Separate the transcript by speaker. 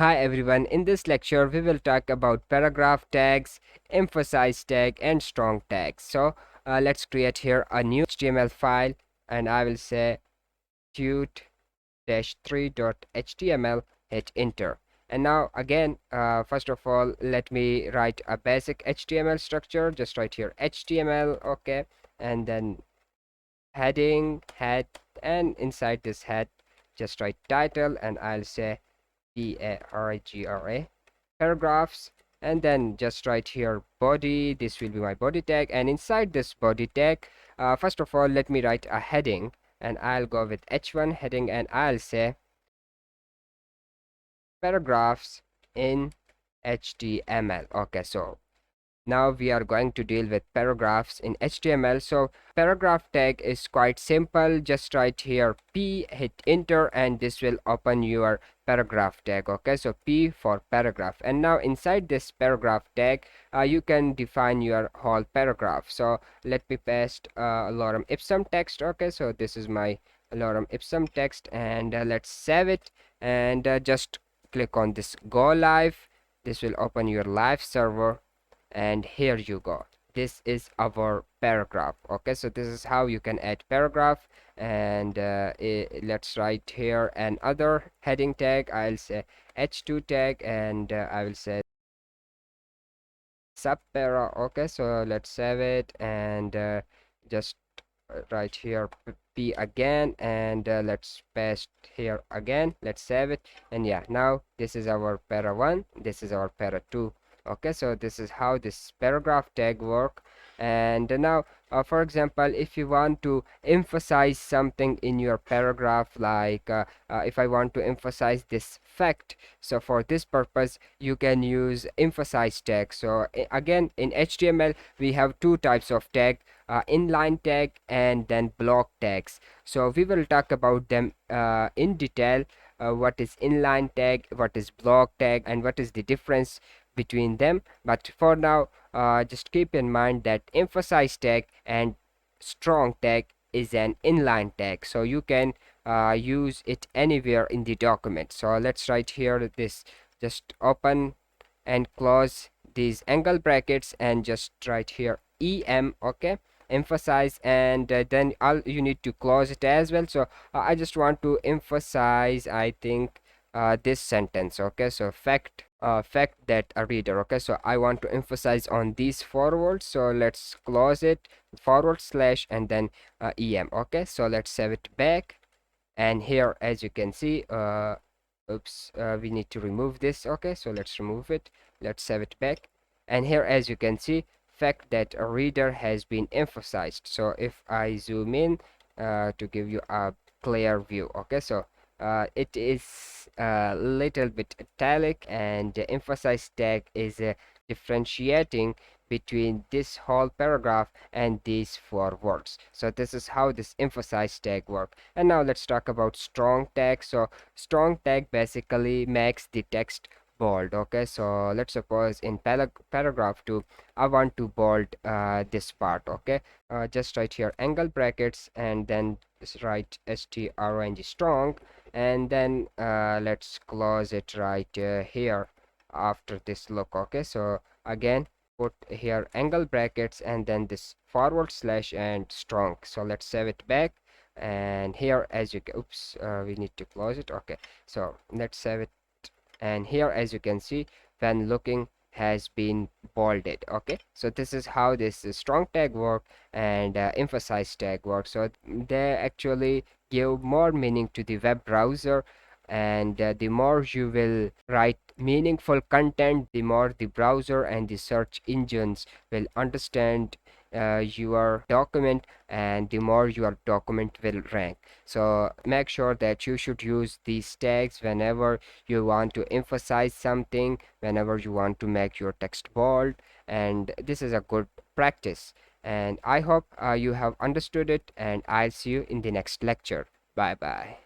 Speaker 1: Hi everyone, in this lecture we will talk about paragraph tags, emphasize tag and strong tags. So let's create here a new HTML file and I will say tut-3.html, hit enter. And now again, first of all, let me write a basic HTML structure. Just write here HTML, okay, and then heading, head, and inside this head, just write title and I'll say PARAGRA paragraphs, and then just write here body. This will be my body tag, and inside this body tag, first of all let me write a heading and I'll go with h1 heading and I'll say paragraphs in HTML. Okay, so now we are going to deal with paragraphs in HTML. So paragraph tag is quite simple. Just write here P, hit enter, and this will open your paragraph tag. Okay, so P for paragraph. And now inside this paragraph tag, you can define your whole paragraph. So let me paste lorem ipsum text. Okay, so this is my lorem ipsum text, and let's save it and just click on this go live. This will open your live server, and here you go. This is our paragraph. Okay, so this is how you can add paragraph. And let's write here another heading tag. I'll say h2 tag, and I will say subpara. Okay, so let's save it and just write here p again, and let's paste here again. Let's save it, and yeah, now this is our para 1, this is our para 2. Okay, so this is how this paragraph tag work. And now for example, if you want to emphasize something in your paragraph, like if I want to emphasize this fact, so for this purpose you can use emphasize tag. So again, in HTML we have two types of tag, inline tag and then block tags. So we will talk about them in detail, what is inline tag, what is block tag, and what is the difference between them. But for now, just keep in mind that emphasize tag and strong tag is an inline tag, so you can use it anywhere in the document. So let's write here this, just open and close these angle brackets and just write here em. Okay, emphasize, and then all you need to close it as well. So I just want to emphasize, I think, this sentence. Okay, so fact that a reader. Okay, so I want to emphasize on these forwards, so let's close it, forward slash, and then em. Okay, so let's save it back, and here as you can see, we need to remove this. Okay, so let's remove it, let's save it back, and here as you can see, fact that a reader has been emphasized. So if I zoom in to give you a clear view, okay, so it is a little bit italic, and the emphasize tag is differentiating between this whole paragraph and these four words. So this is how this emphasize tag work. And now let's talk about strong tag. So strong tag basically makes the text bold. Okay, so let's suppose in paragraph 2 I want to bold this part. Okay, just write here angle brackets and then just write strong strong, and then let's close it right here after this look. Okay, so again put here angle brackets and then this forward slash and strong. So let's save it back, and here as you can, oops, we need to close it. Okay, so let's save it, and here as you can see, when looking has been bolded. Okay, so this is how this strong tag work and emphasize tag work. So they actually give more meaning to the web browser, and the more you will write meaningful content, the more the browser and the search engines will understand your document, and the more your document will rank. So make sure that you should use these tags whenever you want to emphasize something, whenever you want to make your text bold, and this is a good practice. And I hope you have understood it, and I'll see you in the next lecture. Bye bye.